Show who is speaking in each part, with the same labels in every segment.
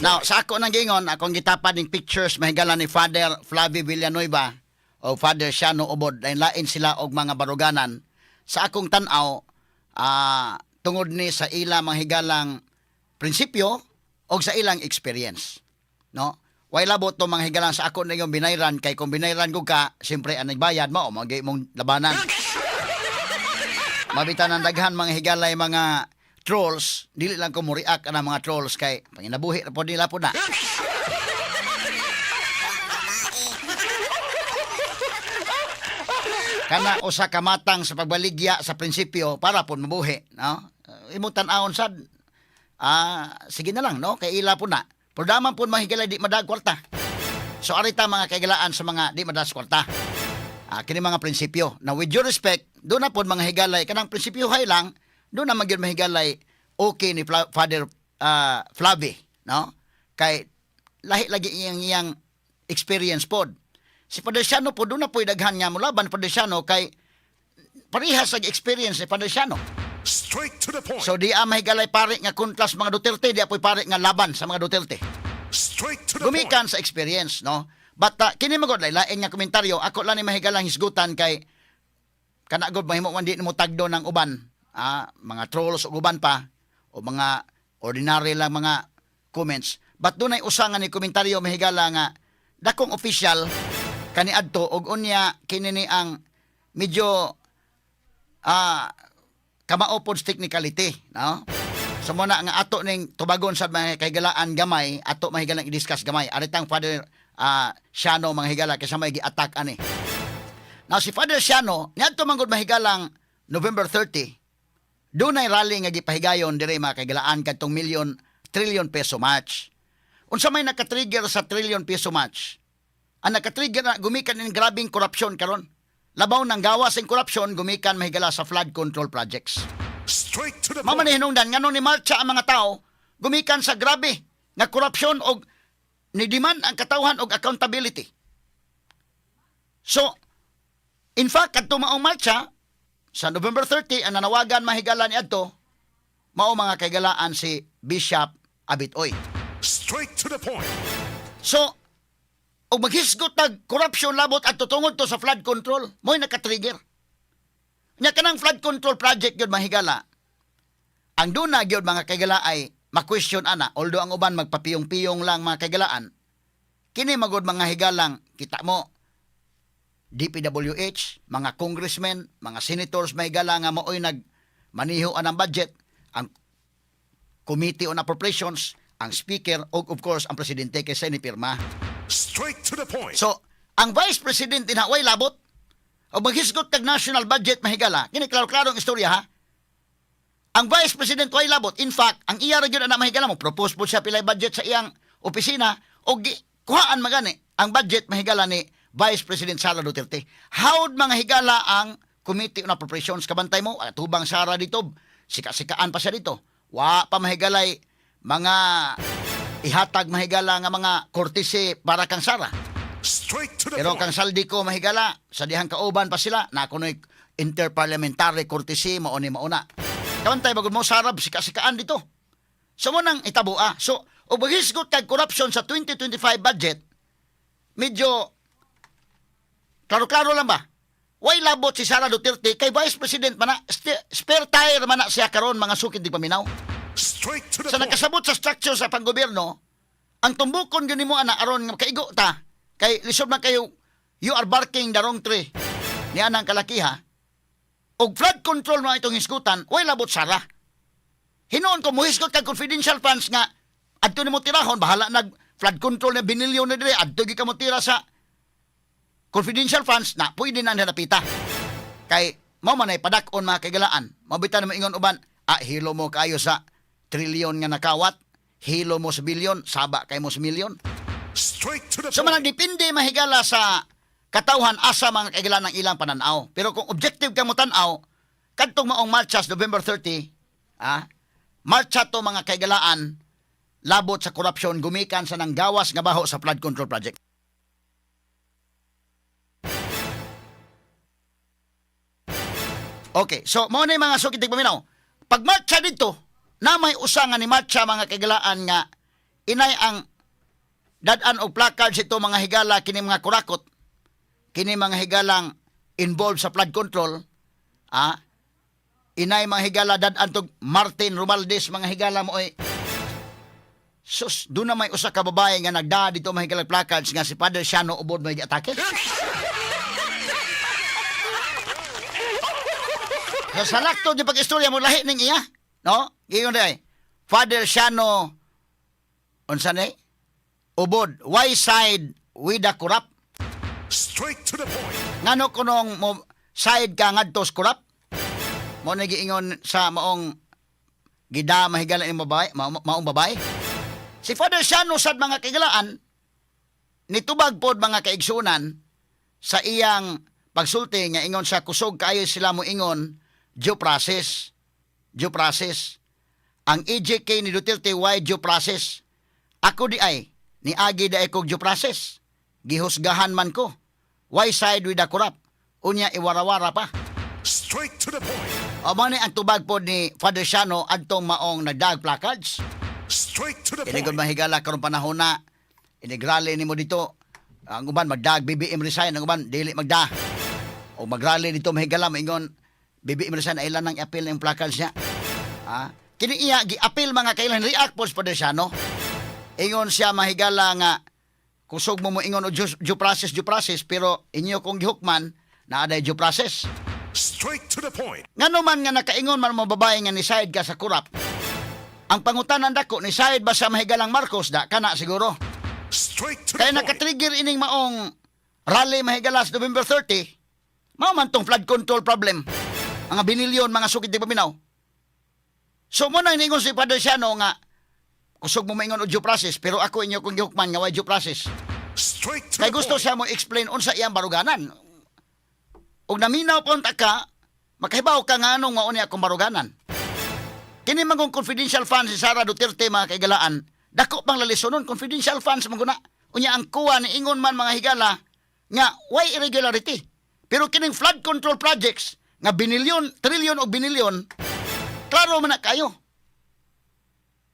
Speaker 1: Now, sa ako nang gingon, akong gitapad ng pictures mahigala ni Father Flavio Villanueva o Father Shano Obod, lain-lain sila og mga baruganan. Sa akong tan-aw, tungod ni sa ila manghigalang prinsipyo o sa ilang experience. No? Way labot to manghigalang sa ako na yung binayran, kay kung binayran ko ka, siyempre ang nagbayad mo, magay mong labanan. Mabitan ang daghan manghigalay mga trolls, dili lang ko muriak ang mga trolls kay panginabuhi na po nila po na. Kana usa ka matang sa pagbaligya sa prinsipyo para po mabuhi, no? Imong tan-awon sad. Sige na lang, no? Kay ila po na. Programa po mahigalay di madag kwarta. So arita mga kaigalaan sa mga di madag kwarta. Kini mga prinsipyo. Now with due respect, doon na po mga higalay kanang prinsipyo hay lang, doon na magyud mahigalay okay ni Father Flavi, no? Kay lahi lagi iyang experience pod. Si Father Shano po doon na po daghan nga mo laban Father Shano kay parehas sa experience ni Father Shano.
Speaker 2: Straight to the point.
Speaker 1: So di mahigalay pare nga kontras mga Duterte, di apoy pare nga laban sa mga Duterte.
Speaker 2: Straight to the
Speaker 1: Gumikan
Speaker 2: point.
Speaker 1: sa experience, no? But kini magod lain nga komentaryo, ako lang ni mahigalang hisgutan kay kana gud mahimo man di mo tagdo ng uban, mga trolls o uban pa o mga ordinary lang mga comments. But dunay usangan ni komentaryo mahigala nga dakong official kani adto og unya kini ni ang medyo kamaopod technicality, no? So muna nga ato ning tubagon sa mga kahigalaan gamay, ato mahigalang i-discuss gamay. Aritang Father Shano mga higala kaysa may gi-attack ani. Now si Father Shano, niadto man gud mahigalang November 30, dunay rally nga gipahigayon dire mga kahigalaan kadtong trillion peso match. Unsa may naka-trigger sa trillion peso match? Ang naka-trigger na gumikan ning grabing korupsyon karon. Labaw ng gawas ng korupsyon gumikan mahigala sa flood control projects.
Speaker 2: Straight to the point.
Speaker 1: Mama ni hinungdan ngano ni marcha ang mga tao gumikan sa grabe nga korupsyon og ni demand ang katawhan og accountability. So in fact kadto maong marcha sa November 30 ang nanawagan mahigala ni adto mao mga kaigalaan si Bishop Abitoy.
Speaker 2: Straight to the point.
Speaker 1: So og maghisgot tag corruption labot at tutungod to sa flood control mo'y naka-trigger. Nya kanang flood control project gyud mahigala. Ang duna gyud mga kaigala ay ma-question ana, although ang uban magpapiyong-piyong lang mga kaigalaan. Kini magud mga higalang kita mo DPWH, mga congressmen, mga senators mahigala nga maoy nagmaniho ang budget, ang Committee on Appropriations, ang speaker ug of course ang presidente kay ni pirma.
Speaker 2: Straight to the point.
Speaker 1: So, ang Vice President dinaway labot o maghisgot kag national budget mahigala. Kini klaro-klaro ang istorya ha. Ang Vice President way labot. In fact, ang iya ra gyud ana mahigala mo propose po siya pilay budget sa iyang opisina o kuhaan magani ang budget mahigala ni Vice President Sara Duterte. Howd mga higala ang Committee on Appropriations kabantay mo tubang Sara dito. Sika-sikaan pa siya dito. Wa pa mahigalay mga ihatag mahigala nga mga courtesy para kang Sara.
Speaker 2: Straight to the
Speaker 1: Pero
Speaker 2: point.
Speaker 1: kang Saldico mahigala, sa dihang kauban pa sila, na kuno'y interparliamentary courtesy, mauni mauna. Kawantay, bagod mo, sarab, sika-sikaan dito. So mo nang itabua. So, o baghisgot kag corruption sa 2025 budget, medyo, klaro-klaro lang ba? Way labot si Sara Duterte, kay Vice President man na, spare tire man na siya karon mga sukid di paminaw.
Speaker 2: Straight to the
Speaker 1: Sa
Speaker 2: point.
Speaker 1: nakasabot sa structure sa panggobyerno, ang tumbukon gani mo ana aron nga makaigo ta. Kay lisod na kayo, you are barking the wrong tree. Ni anang kalakiha. Og flood control na itong hisgutan, way labot Sara. Hinoon ko mo hisgot kag confidential funds nga adto nimo tirahon bahala nag flood control na binilyon na dire adto gi ka mo tira sa confidential funds na pwede na napita. Kay mao man ay padak-on mga kagalaan. Mabitan mo ingon uban, hilo mo kayo sa trilyon nga nakawat, hilo mo sa bilyon, saba kay mo sa milyon.
Speaker 2: Straight to the
Speaker 1: So
Speaker 2: point.
Speaker 1: manang depende mahigala sa katawhan asa mga kaigalan ng ilang pananaw. Pero kung objective ka mo tanaw, kadtong maong marcha sa November 30, marcha to mga kaigalaan labot sa korupsyon gumikan sa nang gawas nga baho sa flood control project. Okay, so mao na yung mga sukitig paminaw. Pag marcha dito, na may usangan ni marcha mga kaigalaan nga inay ang dadan og placards ito mga higala kini mga kurakot, kini mga higalang involved sa flood control, inay mga higala dadan tog Martin Romualdez mga higala mo ay sus, doon na may usa ka babae nga nagda dito mga higalang placards nga si Father Shano ubod may atake. So, sa lakto di pag-istorya mo lahi ning iya, no? Giyon day. Father Shano unsa ni? Ubod, why side with the corrupt?
Speaker 2: Straight to the point.
Speaker 1: Ngano kunong mo side ka ngadto sa corrupt? Mo na giingon sa maong gida mahigala ni babae, maong babae. Si Father Shano sad mga kaigalaan nitubag pod mga kaigsunan sa iyang pagsulti nga ingon sa kusog kaayo sila mo ingon due process. Due process. Ang EJK ni Duterte why due process? Ako di ay ni agi da kog due process. Gihusgahan man ko. Why side with the corrupt? Unya iwarawara pa.
Speaker 2: Straight to the point.
Speaker 1: O man ang tubag po ni Father Shano adtong maong nagdag placards.
Speaker 2: Straight to the
Speaker 1: Kini gud
Speaker 2: point.
Speaker 1: mahigala karon panahon na inigrally nimo dito. Ang uban magdag BBM resign, ang uban dili magda. O magrally dito mahigala maingon BBM resign ilan nang i-appeal ng placards niya. Kini iya gi-appeal mga kailan react po sa Father Shano. Ingon siya mahigala nga kusog mo ingon o due process pero inyo kong gihukman na aday due process.
Speaker 2: Straight to the point.
Speaker 1: Ngano man nga nakaingon man mo babae nga ni side ka sa kurap. Ang pangutanan dako ni side ba sa mahigalang Marcos da kana siguro.
Speaker 2: Straight to
Speaker 1: Kaya
Speaker 2: the point.
Speaker 1: nakatrigger ining maong rally mahigalas November 30. Mao man tong flood control problem. Mga binilyon mga sukid di paminaw. So mo na iningon si Father Shano nga kusog mo maingon og due process pero ako inyo kong gihukman nga way due process.
Speaker 2: Straight to
Speaker 1: Kay
Speaker 2: the
Speaker 1: gusto
Speaker 2: point.
Speaker 1: siya mo explain unsa iyang baruganan. Og naminaw pa unta ka, makahibaw ka nga anong mauni akong baruganan. Kini magong confidential funds si Sara Duterte mga kaigalaan, dako pang lalisonon confidential funds maguna. Unya ang kuha ni ingon man mga higala nga why irregularity. Pero kining flood control projects nga binilyon, trilyon o binilyon, klaro man na kayo.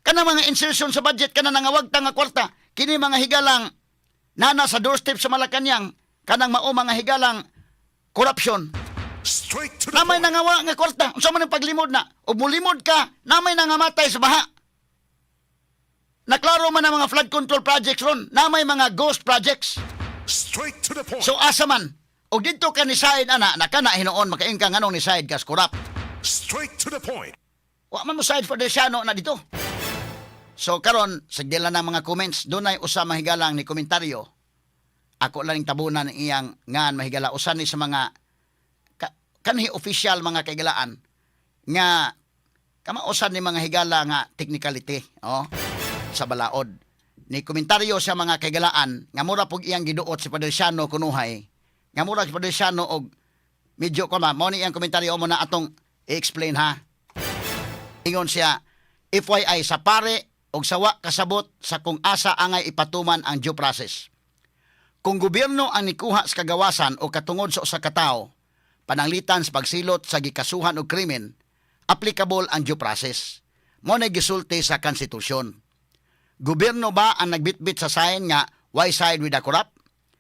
Speaker 1: Kana mga insertion sa budget kana nangawag ta nga kwarta, kini mga higalang nana sa doorstep sa Malacañang, kanang mao mga higalang corruption.
Speaker 2: Straight to the
Speaker 1: Namay
Speaker 2: point.
Speaker 1: nangawa nga kwarta, unsa man ang paglimod na? O mulimod ka, namay nangamatay sa baha. Naklaro man ang mga flood control projects ron, namay mga ghost projects.
Speaker 2: Straight to the point.
Speaker 1: So asa man, og dito ka ni side ana, nakana hinoon makain ka nganong ni side kas corrupt.
Speaker 2: Straight to the point.
Speaker 1: Wa man mo side for the Shano na dito. So karon sagdila na mga comments, dunay usa mahigalang ni komentaryo. Ako lang tabunan ng iyang ngan mahigala usan ni sa mga kanhi official mga kaigalaan nga kamausan ni mga higala nga technicality sa balaod. Ni komentaryo sa mga kaigalaan nga mura pug iyang giduot si Father Shano kunuhay. Nga mura si Father Shano og medyo ko mo ni iyang komentaryo mo na atong i-explain ha. Ingon siya, FYI sa pare og sawa kasabot sa kung asa angay ipatuman ang due process. Kung gobyerno ang nikuha sa kagawasan o katungod sa usa ka tawo, pananglitan sa pagsilot sa gikasuhan o krimen, applicable ang due process. Mo na gisulti sa konstitusyon. Gobyerno ba ang nagbitbit sa sign nga why side with the corrupt?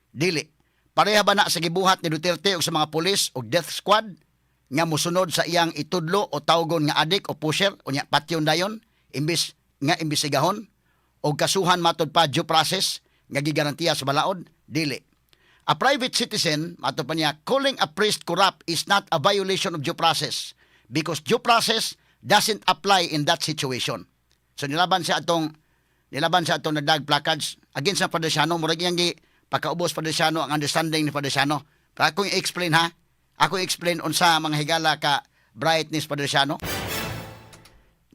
Speaker 1: Dili. Pareha ba na sa gibuhat ni Duterte o sa mga pulis o death squad nga musunod sa iyang itudlo o tawgon nga adik o pusher o nya patyon dayon imbis nga imbisigahon o kasuhan matod pa due process nga gigarantiya sa balaod? Dili. A private citizen, matod pa niya, calling a priest corrupt is not a violation of due process because due process doesn't apply in that situation. So nilaban sa atong nagdag placards against sa Father Shano, murag iyang gi pagkaubos Father Shano ang understanding ni Father Shano. Pero ako i-explain ha. Ako i-explain unsa mga higala ka brightness Father Shano.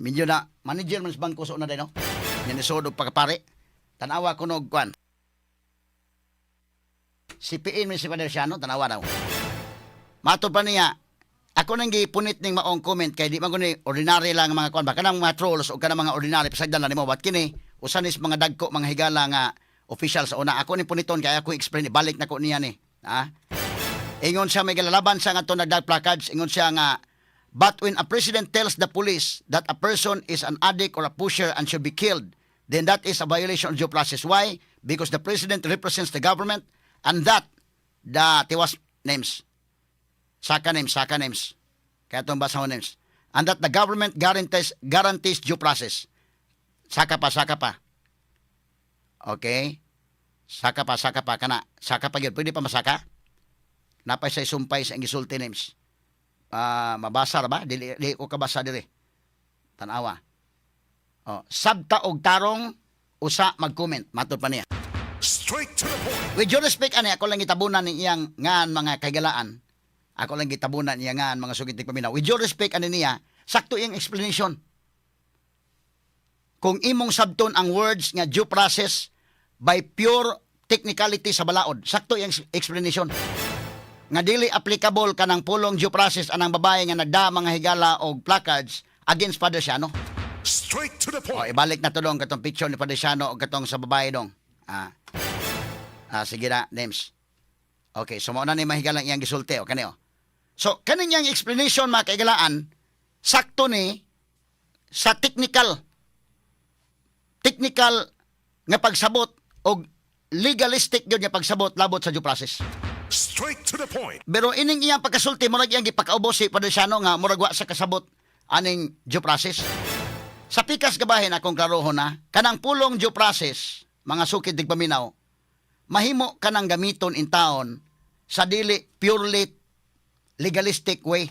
Speaker 1: Medyo na manager man sa bangko sa una din no. Yan isod og pagkapare. Tanawa ko nog kwan. CPN man si Father Shano, tanawa daw. Matod pa niya, ako nang gipunit ning maong comment kay di man ko ni ordinary lang ang mga kwan ba kanang mga trolls o kanang mga ordinary pasagdan na nimo wat kini usan is mga dagko mga higala nga official sa una. Ako ni puniton kaya ako explain ibalik na ko niya ni. Ingon siya may galalaban sa nga to nagdag placards, ingon siya nga but when a president tells the police that a person is an addict or a pusher and should be killed, then that is a violation of due process. Why? Because the president represents the government and that the tiwas names. Saka names. Kaya itong basahon names. And that the government guarantees due process. Saka pa. Okay? Saka pa. Kana. Saka pa yun. Pwede pa masaka? Napay sa isumpay sa ingisulti names. Mabasa ra ba? Dili ko kabasa dili. Tanawa. Sabta og tarong usa mag-comment matud pa niya.
Speaker 2: Straight to the point.
Speaker 1: With due respect ani ako lang gitabunan ni iyang ngan mga kagalaan. Ako lang gitabunan niya ngan mga sugitig paminaw. With due respect ani niya, sakto iyang explanation. Kung imong sabton ang words nga due process by pure technicality sa balaod, sakto iyang explanation. Nga dili applicable kanang pulong due process anang babae nga nagda mga higala og placards against Father Siano.
Speaker 2: Straight to the point.
Speaker 1: Ibalik na to dong katong picture ni Father Siano og katong sa babae dong. Sige na, names. Okay, so mao na ni mahigalang iyang gisulti o kaniyo. So kaninyang explanation mga kaigalaan sakto ni sa technical nga pagsabot og legalistic gyud nga pagsabot labot sa due process.
Speaker 2: Straight to the point.
Speaker 1: Pero ining iyang pagkasulti murag iyang gipakaubos si Padre Siano nga murag wa sa kasabot aning due process. Sa pikas gabahin akong klarohon na kanang pulong due process mga sukid tigpaminaw mahimo kanang gamiton in town sa dili purely legalistic way.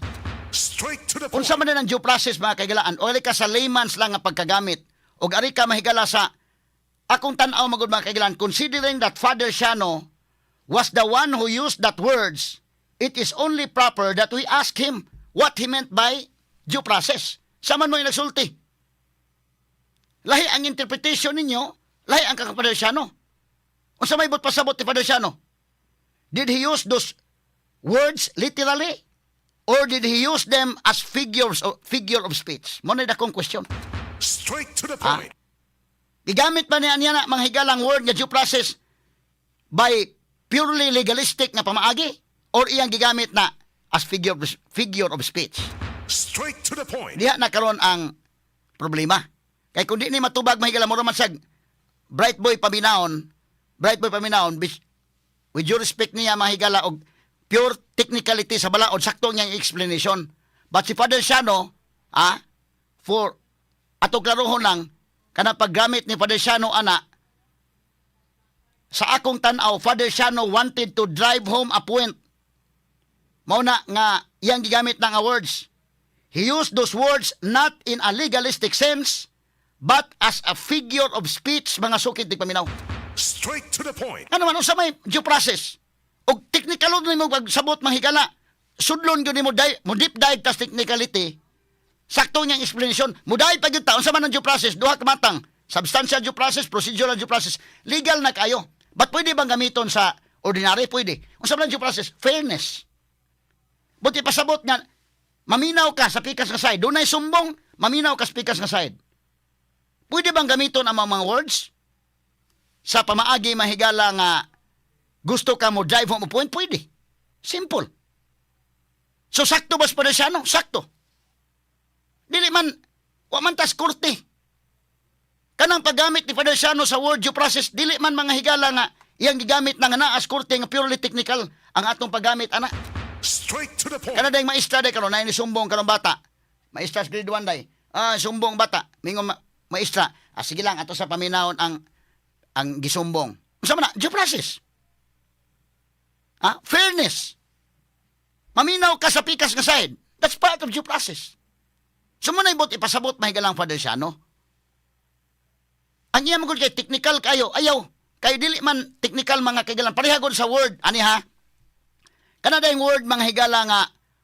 Speaker 2: Straight to the point.
Speaker 1: Unsa man ang due process mga kaigalaan o ka sa layman's lang nga pagkagamit og ari ka mahigala sa akong tan-aw magud mga kaigalaan considering that Father Siano was the one who used that words, it is only proper that we ask him what he meant by due process. Saman mo yung nagsulti. Lahi ang interpretation ninyo, lahi ang kakapadre Siano. O sa may bot pasabot ni Padre Siano? Did he use those words literally? Or did he use them as figure of speech? Muna akong question.
Speaker 2: Straight to the point.
Speaker 1: Gigamit ba niya na mga higalang word nga due process by purely legalistic nga pamaagi or iyang gigamit na as figure of speech?
Speaker 2: Straight to the point.
Speaker 1: Diha na karon ang problema. Kay kung di ni matubag mahigala mo raman sag bright boy paminahon, with due respect niya mahigala og pure technicality sa balaod sakto niyang explanation. But si Father Siano, for ato klarohon lang kana paggamit ni Father Siano ana sa akong tan-aw, Father Siano wanted to drive home a point. Mao na nga iyang gigamit na nga words. He used those words not in a legalistic sense, but as a figure of speech, mga sukid tigpaminaw.
Speaker 2: Straight to the point.
Speaker 1: Ano man, sa may due process. O technical ni mo pagsabot mahigala. Sudlon yun mo deep dive tas technicality. Sakto niyang explanation. Muday pag yung taon sa man ang due process, duha kamatang. Substantial due process, procedural due process. Legal na kayo. But pwede bang gamiton sa ordinary? Pwede. Kung sa due process, fairness. Buti pasabot nga, maminaw ka sa pikas nga side. Doon ay sumbong, maminaw ka sa pikas nga side. Pwede bang gamiton ang mga words? Sa pamaagi mahigala nga gusto ka mo drive home point? Pwede. Simple. So sakto ba sa Siano? Sakto. Dili man, wa man tas korte. Kanang paggamit ni Father Siano sa word due process, dili man mga higala nga iyang gigamit na nga naas korte nga purely technical ang atong paggamit ana.
Speaker 2: Straight to the point.
Speaker 1: Kana dayong maestra day karon nay ni sumbong karong bata. Maestra sa grade 1 day. Sumbong bata, mingon maestra. Sige lang ato sa paminawon ang gisumbong. Unsa man na due process? Fairness. Maminaw ka sa pikas nga side. That's part of due process. Sumunay bot ipasabot mahigalang Father Siano. Ang iya magud kay technical kayo, ayaw. Kay dili man technical mga kaigalan. Parehagod sa word, ani ha? Kana dayong word mga higala nga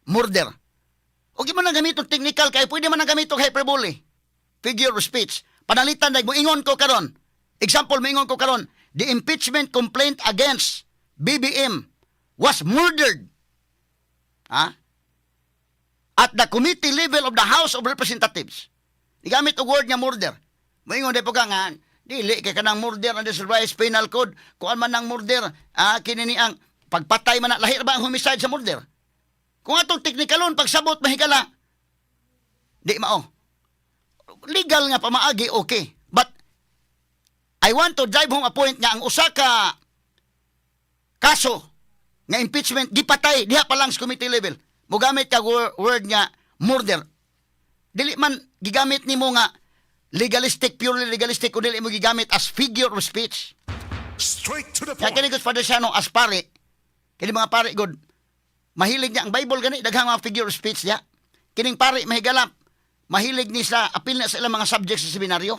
Speaker 1: murder. O di man na gamiton technical kay pwede man na gamiton hyperbole. Figure of speech. Panalitan day moingon ko karon. Example moingon ko karon, the impeachment complaint against BBM was murdered. At the committee level of the House of Representatives. Igamit og word nga murder. Moingon day po ka nga, dili kay kanang murder under the revised penal code. Kuan man ang murder, kini ni ang pagpatay man na, lahi ba ang homicide sa murder? Kung atong teknikalon pagsabot mahigala, di mao. Legal nga pamaagi okay. But I want to drive home a point nga ang usa ka kaso nga impeachment gipatay diha pa lang sa committee level. Mogamit ka word nga murder. Dili man gigamit nimo nga legalistic, purely legalistic, kung dili mo gigamit as figure of speech.
Speaker 2: Straight to the
Speaker 1: Kaya
Speaker 2: point.
Speaker 1: kini Father Siano as pare, kini mga pare god, mahilig niya ang Bible gani, daghang mga figure of speech niya. Kining pare mahigalap, mahilig ni sa apil na sa ilang mga subjects sa seminaryo.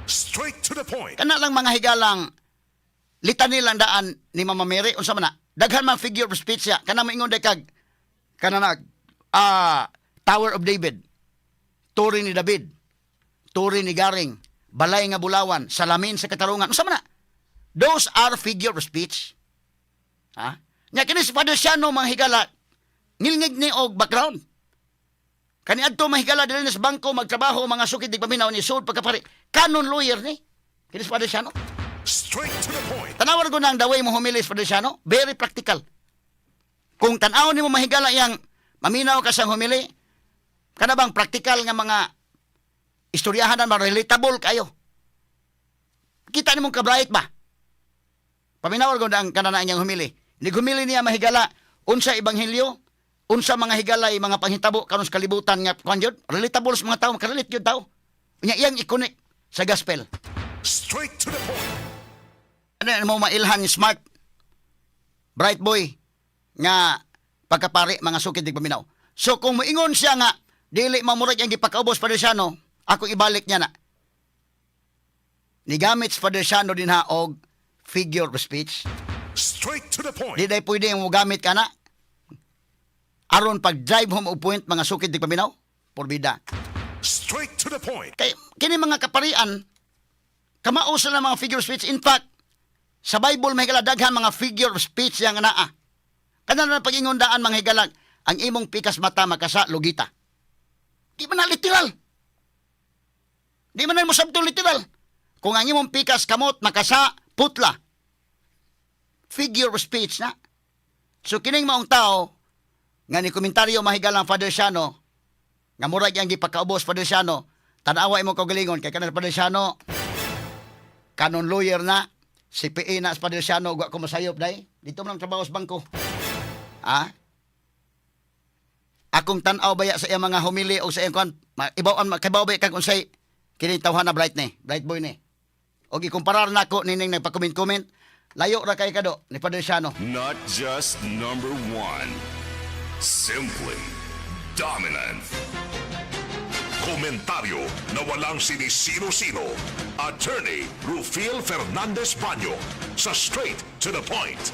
Speaker 2: Straight to the point.
Speaker 1: Kana lang mga higalang litany lang daan ni Mama Mary unsa man na. Daghan mga figure of speech siya. Kana moingon kag kana nag Tower of David. Turi ni David. Turi ni Garing. Balay nga bulawan, salamin sa katarungan. Unsa man na? Those are figure of speech. Ha? Nya kini si Father Siano mga higala ngilngig ni og background. Kani adto mahigala dili na sa bangko magtrabaho mga sukid di paminaw ni sud pagkapari. Canon lawyer ni. Kini si Father Siano.
Speaker 2: Straight to the point.
Speaker 1: Tanawar ko na ang the way mo humilis, Father Siano. Very practical. Kung tanaw ni mo mahigala yang maminaw ka sa humili, kana bang practical nga mga istoryahan na relatable kayo. Kita ni mong kabright ba? Paminawar ko na ang kanana niyang humili. Hindi humili niya mahigala unsa ebanghelyo, unsa mga higalay mga panghitabo karon sa kalibutan nga kuan jud, relatable sa mga tawo, makarelate jud tawo. Unya iyang i-connect sa gospel.
Speaker 2: Straight to the point.
Speaker 1: Ano mo mailhan ni smart bright boy nga pagkapari mga sukid di paminaw. So kung moingon siya nga dili mamurag ang gipakaubos Father Siano, ako ibalik niya na. Nigamit sa Father Siano din ha og figure of speech.
Speaker 2: Straight to the point.
Speaker 1: Di day pwede mo gamit ka na aron pag drive home og point mga sukid di paminaw, porbida.
Speaker 2: Straight to the point.
Speaker 1: Kay kini mga kaparian kamao sila mga figure of speech. In fact, sa Bible may daghan mga figure of speech yang naa. Kana na pag-ingundaan mga higalag, ang imong pikas mata makasa logita. Di man na literal. Di man na mo sabto literal. Kung ang imong pikas kamot makasa putla. Figure of speech na. So kining maong tao nga ni komentaryo mahigalang Father Siano nga murag yang gipakaubos Father Siano, tanawa imong kaugalingon kay kanang Father Siano canon lawyer na, CPA na sa Father Siano, wa ko masayop day. Dito man ang trabaho sa bangko. Ha? Akong tan-aw baya sa iyang mga humili o sa iyang kuan, ibaw ba kag unsay kini tawhan na bright boy ni. Og ikumparar nako nining nagpa-comment, layo ra kay kado ni Father Siano.
Speaker 2: Not just number one. Simply dominant. Komentaryo na walang sinisino-sino. Attorney Rufil Fernandez Banyo sa Straight to the Point.